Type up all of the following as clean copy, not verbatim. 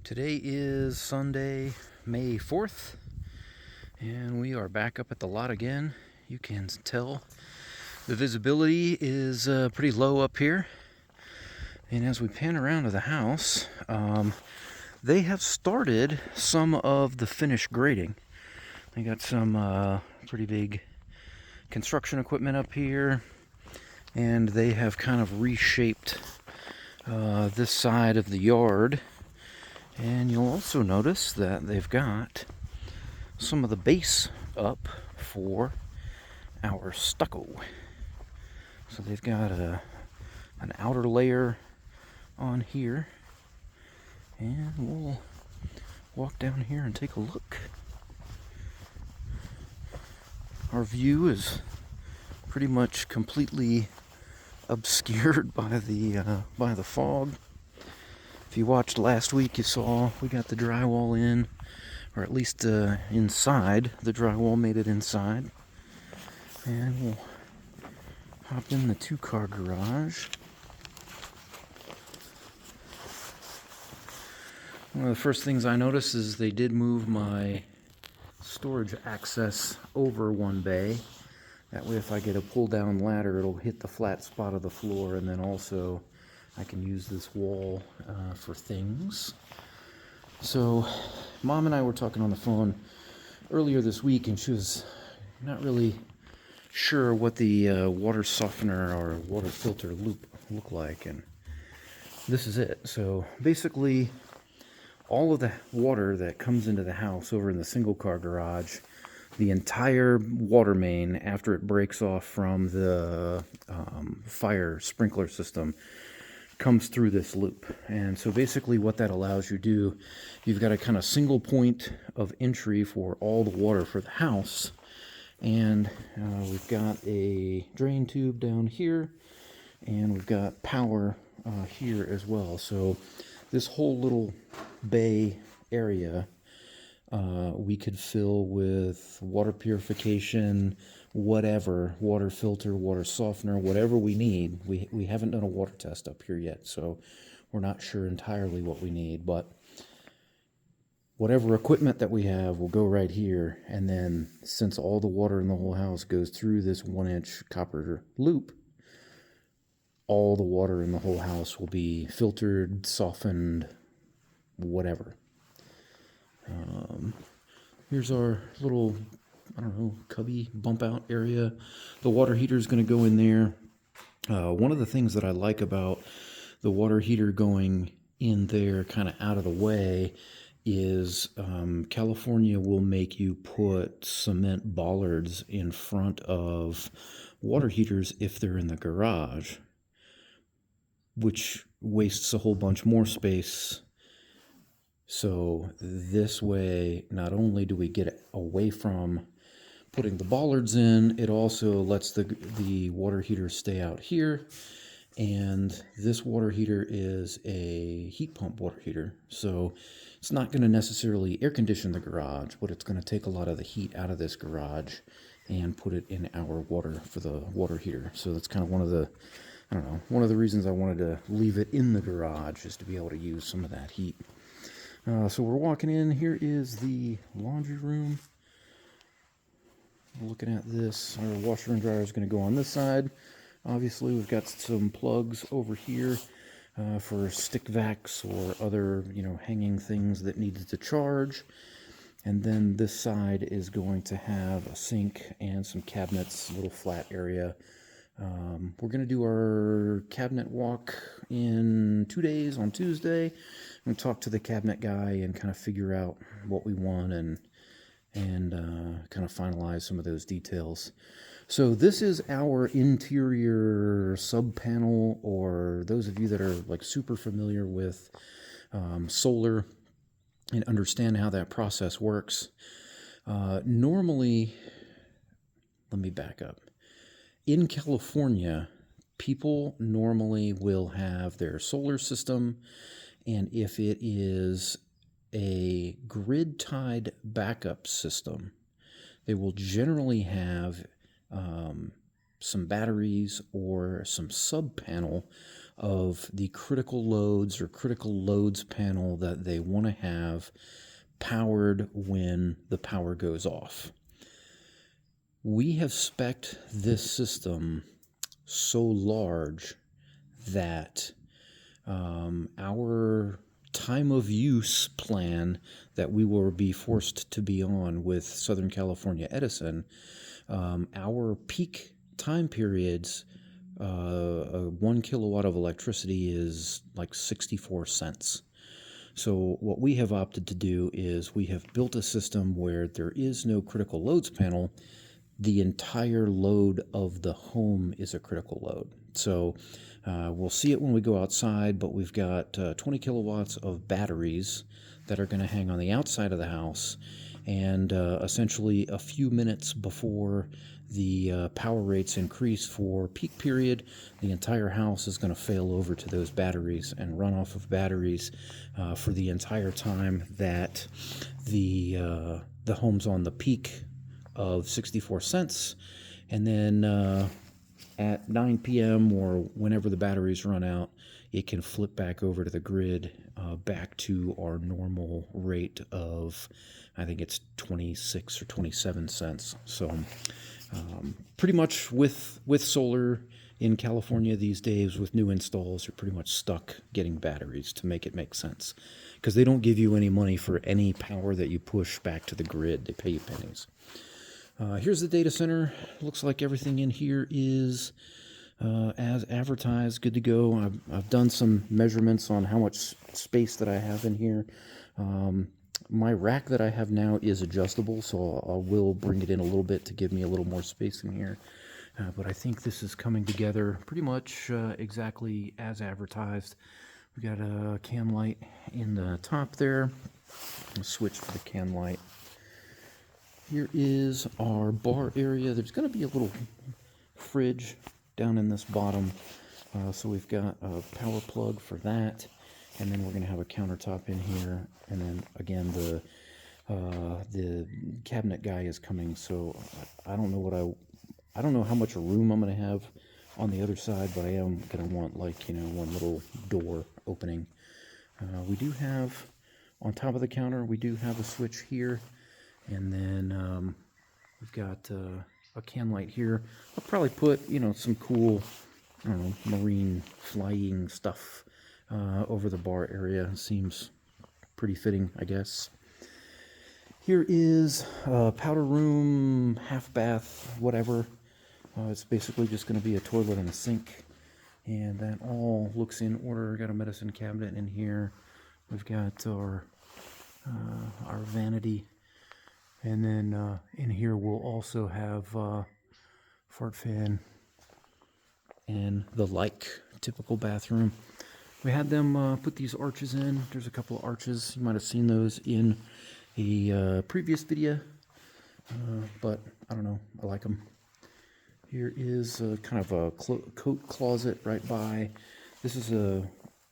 Today is Sunday, May 4th, and we are back up at the lot again. You can tell the visibility is pretty low up here. And as we pan around to the house, they have started some of the finished grading. They got some pretty big construction equipment up here, and they have kind of reshaped this side of the yard. And you'll also notice that they've got some of the base up for our stucco. So they've got an outer layer on here, and we'll walk down here and take a look. Our view is pretty much completely obscured by the fog. If you watched last week, you saw we got the drywall in, or at least inside. The drywall made it inside. And we'll hop in the two-car garage. One of the first things I noticed is they did move my storage access over one bay. That way if I get a pull-down ladder, it'll hit the flat spot of the floor, and then also I can use this wall for things. So, Mom and I were talking on the phone earlier this week, and she was not really sure what the water softener or water filter loop looked like, and this is it. So, basically, all of the water that comes into the house over in the single-car garage, the entire water main, after it breaks off from the fire sprinkler system, comes through this loop. And so basically what that allows you to do, you've got a kind of single point of entry for all the water for the house. And we've got a drain tube down here, and we've got power here as well. So this whole little bay area we could fill with water purification, whatever, water filter, water softener, whatever we need. We haven't done a water test up here yet, so we're not sure entirely what we need, but whatever equipment that we have will go right here. And then since all the water in the whole house goes through this 1-inch copper loop, all the water in the whole house will be filtered, softened, whatever. Here's our little, I don't know, cubby bump out area. The water heater is going to go in there. One of the things that I like about the water heater going in there kind of out of the way is California will make you put cement bollards in front of water heaters if they're in the garage, which wastes a whole bunch more space. So this way, not only do we get away from putting the bollards in, it also lets the water heater stay out here. And this water heater is a heat pump water heater. So it's not going to necessarily air condition the garage, but it's going to take a lot of the heat out of this garage and put it in our water for the water heater. So that's kind of one of the, I don't know, one of the reasons I wanted to leave it in the garage, is to be able to use some of that heat. So we're walking in. Here is the laundry room. Looking at this, our washer and dryer is going to go on this side. Obviously, we've got some plugs over here for stick vacs or other, hanging things that needed to charge. And then this side is going to have a sink and some cabinets, a little flat area. We're going to do our cabinet walk in 2 days on Tuesday. I'm going to talk to the cabinet guy and kind of figure out what we want and kind of finalize some of those details. So this is our interior sub panel, or those of you that are like super familiar with solar and understand how that process works. Normally, let me back up. In California, people normally will have their solar system, and if it is a grid-tied backup system, they will generally have some batteries or some sub-panel of the critical loads or critical loads panel that they want to have powered when the power goes off. We have spec'd this system so large that our time of use plan that we will be forced to be on with Southern California Edison, our peak time periods, 1 kilowatt of electricity is like 64 cents. So what we have opted to do is we have built a system where there is no critical loads panel. The entire load of the home is a critical load. So we'll see it when we go outside, but we've got 20 kilowatts of batteries that are going to hang on the outside of the house. And essentially a few minutes before the power rates increase for peak period, the entire house is going to fail over to those batteries and run off of batteries for the entire time that the home's on the peak of 64 cents. And then at 9 p.m. or whenever the batteries run out, it can flip back over to the grid, back to our normal rate of, I think it's 26 or 27 cents. So pretty much with solar in California these days, with new installs, you're pretty much stuck getting batteries to make it make sense, because they don't give you any money for any power that you push back to the grid. They pay you pennies. Here's the data center. Looks like everything in here is as advertised, good to go. I've done some measurements on how much space that I have in here. My rack that I have now is adjustable, so I will bring it in a little bit to give me a little more space in here. But I think this is coming together pretty much exactly as advertised. We got a can light in the top there. I'll switch to the can light. Here is our bar area. There's going to be a little fridge down in this bottom. So we've got a power plug for that. And then we're going to have a countertop in here. And then again, the cabinet guy is coming. So I don't know I don't know how much room I'm going to have on the other side, but I am going to want, like, one little door opening. We do have, on top of the counter, we do have a switch here. And then we've got a can light here. I'll probably put, some cool, I don't know, marine flying stuff over the bar area. Seems pretty fitting, I guess. Here is a powder room, half bath, whatever. It's basically just going to be a toilet and a sink. And that all looks in order. Got a medicine cabinet in here. We've got our vanity. And then in here we'll also have fart fan and the like, typical bathroom. We had them put these arches in. There's a couple of arches. You might have seen those in a previous video, but I don't know, I like them. Here is kind of a coat closet right by. This is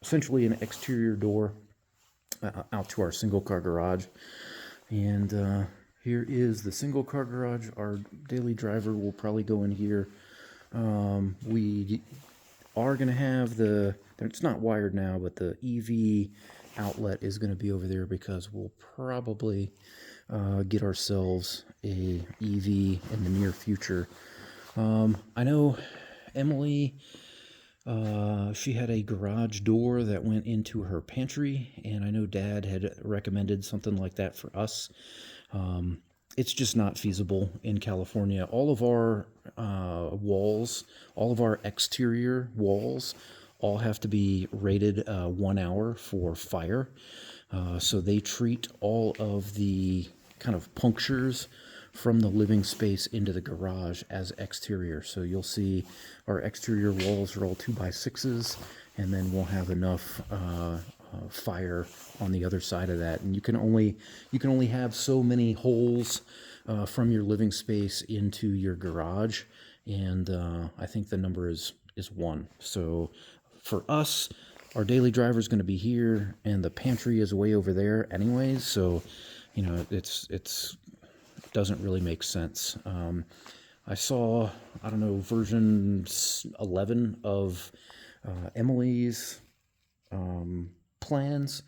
essentially an exterior door out to our single car garage. And here is the single car garage. Our daily driver will probably go in here. We are going to have it's not wired now, but the EV outlet is going to be over there, because we'll probably get ourselves a EV in the near future. I know Emily, she had a garage door that went into her pantry, and I know Dad had recommended something like that for us. It's just not feasible in California. All of our walls, all of our exterior walls, all have to be rated 1 hour for fire. So they treat all of the kind of punctures from the living space into the garage as exterior. So you'll see our exterior walls are all 2x6s, and then we'll have enough fire on the other side of that. And you can only have so many holes from your living space into your garage, and I think the number is 1. So for us, our daily driver is going to be here, and the pantry is way over there anyways. So it's doesn't really make sense. I saw, I don't know, version 11 of Emily's plans,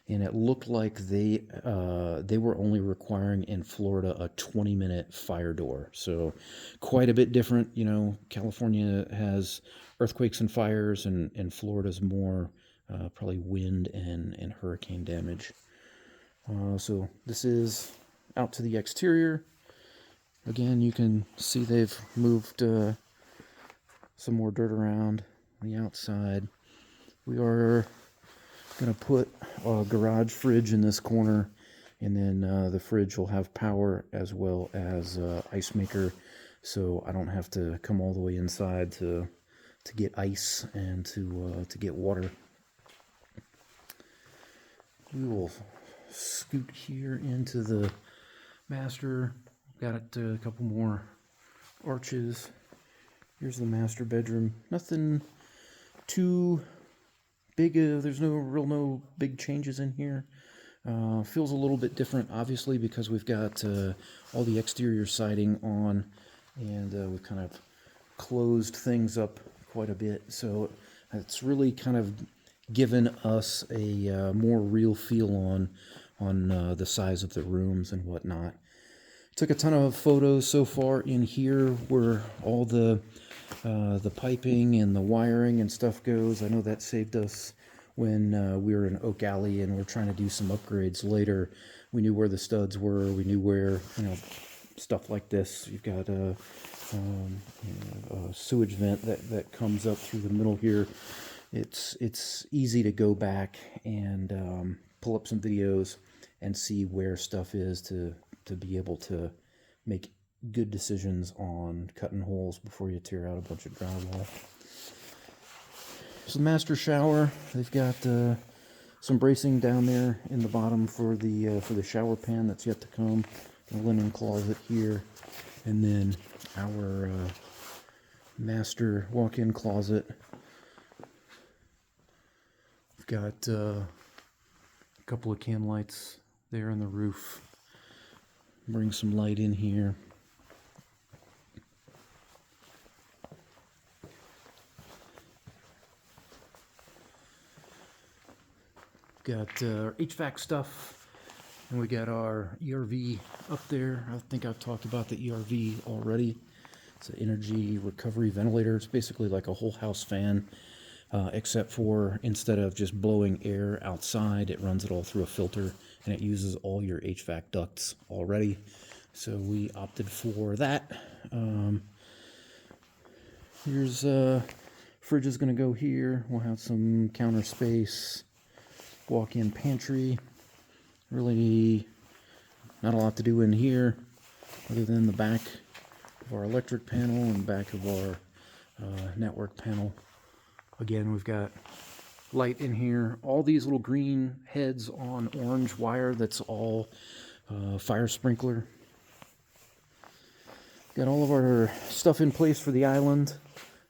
and it looked like they were only requiring in Florida a 20-minute fire door. So quite a bit different. You know, California has earthquakes and fires, and Florida's more probably wind and hurricane damage. So this is out to the exterior. Again, you can see they've moved some more dirt around the outside. We are going to put a garage fridge in this corner, and then the fridge will have power as well as ice maker, so I don't have to come all the way inside to get ice and to get water. We will scoot here into the master. Got a couple more arches. Here's the master bedroom. Nothing too big. There's no big changes in here. Feels a little bit different, obviously, because we've got all the exterior siding on, and we've kind of closed things up quite a bit. So it's really kind of given us a more real feel on the size of the rooms and whatnot. Took a ton of photos so far in here where all the piping and the wiring and stuff goes. I know that saved us when we were in Oak Alley and we're trying to do some upgrades later. We knew where the studs were. We knew where, you know, stuff like this. You've got a sewage vent that comes up through the middle here. It's easy to go back and pull up some videos and see where stuff is to be able to make good decisions on cutting holes before you tear out a bunch of drywall. So the master shower, they've got some bracing down there in the bottom for the shower pan that's yet to come. A linen closet here, and then our master walk-in closet. We've got a couple of can lights there on the roof. Bring some light in here. Got our HVAC stuff, and we got our ERV up there. I think I've talked about the ERV already. It's an energy recovery ventilator. It's basically like a whole house fan, except for instead of just blowing air outside, it runs it all through a filter, and it uses all your HVAC ducts already. So we opted for that. Here's fridge is going to go here. We'll have some counter space. Walk-in pantry. Really not a lot to do in here other than the back of our electric panel and back of our network panel. Again, we've got light in here. All these little green heads on orange wire, that's all fire sprinkler. Got all of our stuff in place for the island.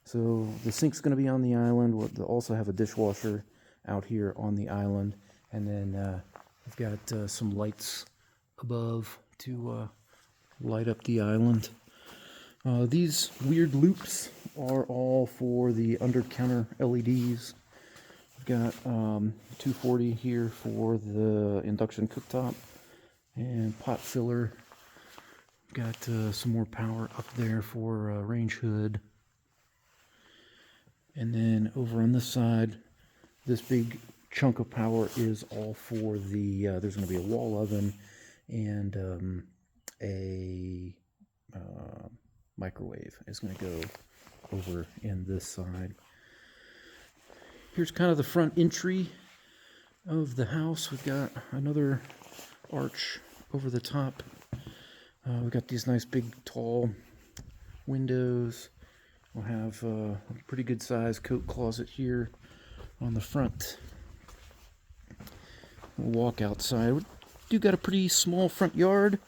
So the sink's going to be on the island. We'll also have a dishwasher out here on the island, and then we've got some lights above to light up the island. These weird loops are all for the under counter LEDs. We've got 240 here for the induction cooktop and pot filler. We've got some more power up there for range hood. And then over on this side, this big chunk of power is all for the, there's going to be a wall oven and a microwave is going to go over in this side. Here's kind of the front entry of the house. We've got another arch over the top. We've got these nice big tall windows. We'll have a pretty good sized coat closet here on the front. We'll walk outside. We do got a pretty small front yard,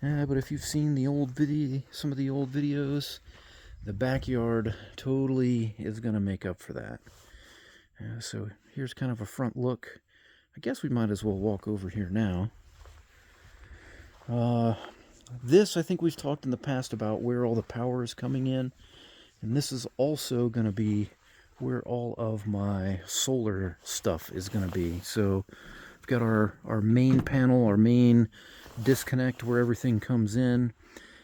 but if you've seen the old some of the old videos, the backyard totally is going to make up for that. So here's kind of a front look. I guess we might as well walk over here now. This, I think we've talked in the past about where all the power is coming in, and this is also going to be where all of my solar stuff is going to be. So we've got our main panel, our main disconnect where everything comes in,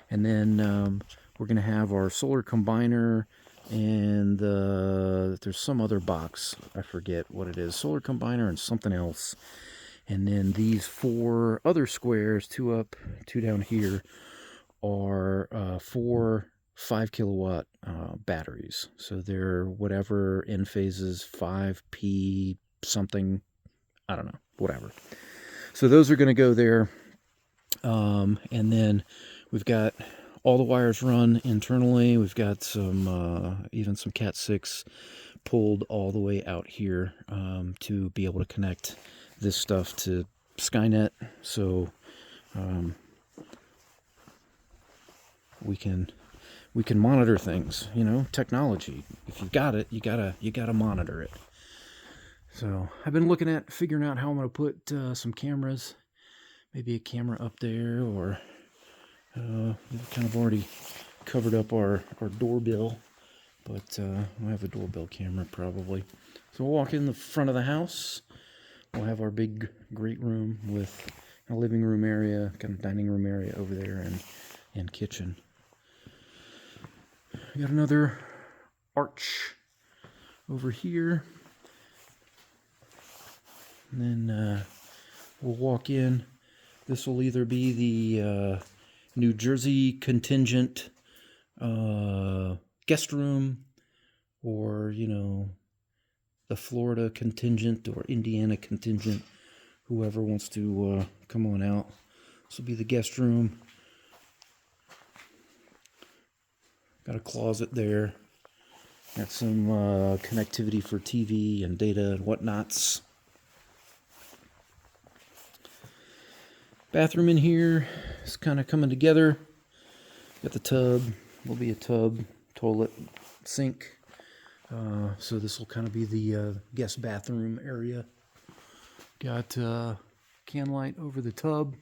and then we're going to have our solar combiner, and there's some other box, I forget what it is, solar combiner and something else. And then these 4 other squares, 2 up, 2 down here, are 4 5 kilowatt batteries. So they're whatever in phases 5P something, I don't know, whatever. So those are going to go there. And then we've got all the wires run internally. We've got some, even some Cat 6 pulled all the way out here to be able to connect this stuff to Skynet. So we can monitor things, you know, technology. If you've got it, you gotta monitor it. So I've been looking at figuring out how I'm gonna put some cameras, maybe a camera up there, or we've kind of already covered up our doorbell, but we'll have a doorbell camera probably. So we'll walk in the front of the house. We'll have our big great room with a living room area, kind of dining room area over there, and kitchen. We got another arch over here. And then we'll walk in. This will either be the New Jersey contingent guest room, or, you know, the Florida contingent or Indiana contingent, whoever wants to come on out. This will be the guest room. Got a closet there. Got some connectivity for TV and data and whatnots. Bathroom in here is kind of coming together. Got the tub. Will be a tub, toilet, sink. So this will kind of be the guest bathroom area. Got can light over the tub.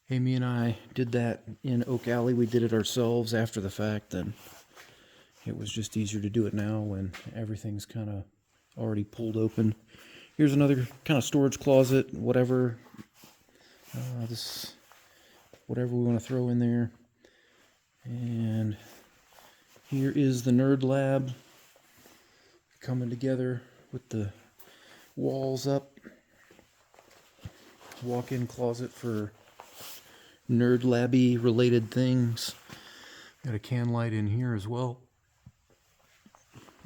Amy and I did that in Oak Alley. We did it ourselves after the fact, and it was just easier to do it now when everything's kind of already pulled open. Here's another kind of storage closet, whatever. This, whatever we want to throw in there. And here is the Nerd Lab coming together with the walls up. Walk-in closet for Nerd Labby related things. Got a can light in here as well.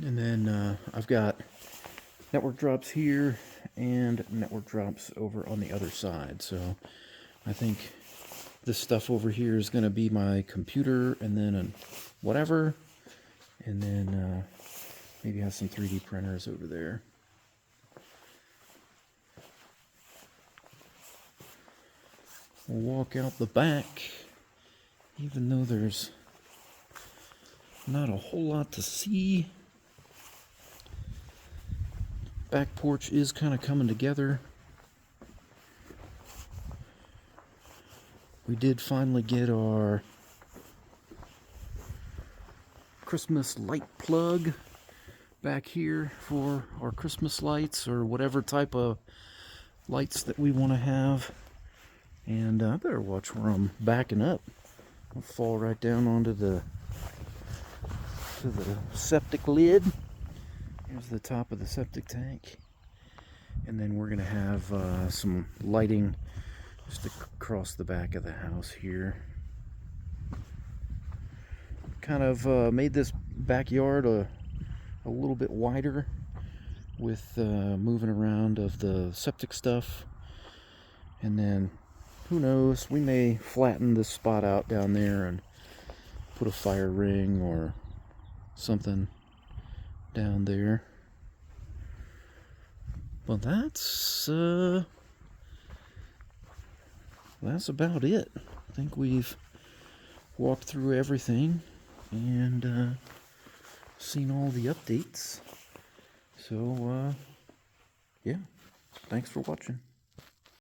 And then I've got network drops here and network drops over on the other side. So I think this stuff over here is going to be my computer, and then whatever, and then maybe have some 3D printers over there. We'll walk out the back, even though there's not a whole lot to see. Back porch is kind of coming together. We did finally get our Christmas light plug back here for our Christmas lights, or whatever type of lights that we want to have. And I better watch where I'm backing up. I'll fall right down onto the septic lid. Here's the top of the septic tank. And then we're going to have some lighting just across the back of the house here. Kind of made this backyard a little bit wider with moving around of the septic stuff. And then, who knows, we may flatten this spot out down there and put a fire ring or something down there. Well, that's about it. I think we've walked through everything and seen all the updates. So, yeah, thanks for watching.